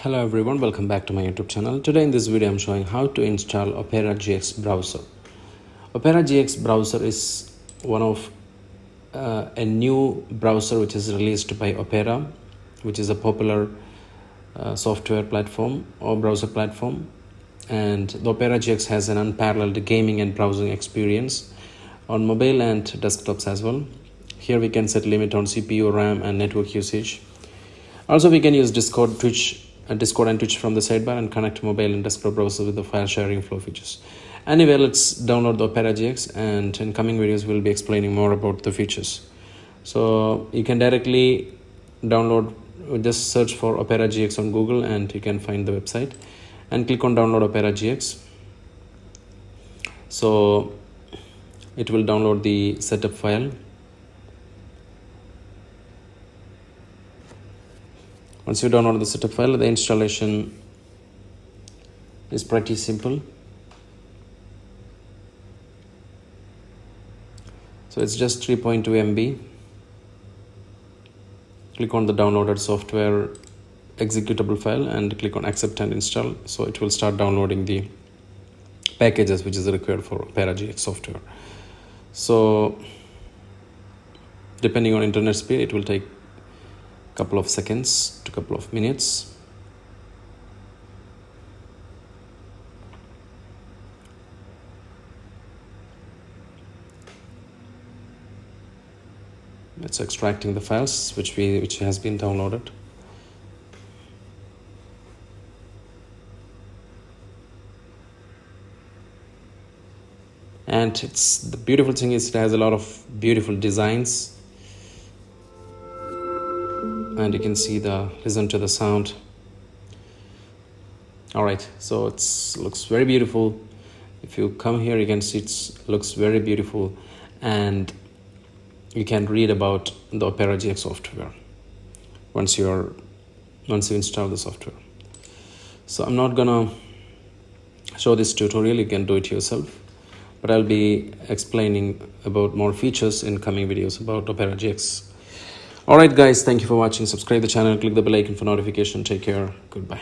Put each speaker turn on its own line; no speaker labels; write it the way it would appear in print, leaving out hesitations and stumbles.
Hello everyone, welcome back to my YouTube channel. Today in this video I'm showing how to install Opera GX browser. Opera GX browser is one of a new browser which is released by Opera, which is a popular software platform or browser platform, and the Opera GX has an unparalleled gaming and browsing experience on mobile and desktops as well. Here we can set limit on CPU, RAM and network usage. Also, we can use Discord and Twitch from the sidebar and connect mobile and desktop browser with the file sharing flow features. Anyway, let's download the Opera GX, and in coming videos we'll be explaining more about the features. So you can directly download, just search for Opera GX on Google and you can find the website and click on download Opera GX. So it will download the setup file. Once you download the setup file, the installation is pretty simple. So it's just 3.2 MB. Click on the downloaded software executable file and click on accept and install. So it will start downloading the packages which is required for Opera GX software. So depending on internet speed, it will take couple of seconds to couple of minutes. It's extracting the files which has been downloaded. And the beautiful thing is it has a lot of beautiful designs. And you can see listen to the sound. All right, so it looks very beautiful. If you come here, you can see it looks very beautiful, and you can read about the Opera GX software once you install the software. So I'm not gonna show this tutorial, you can do it yourself, but I'll be explaining about more features in coming videos about Opera GX. Alright guys, thank you for watching. Subscribe the channel, click the bell icon for notification. Take care. Goodbye.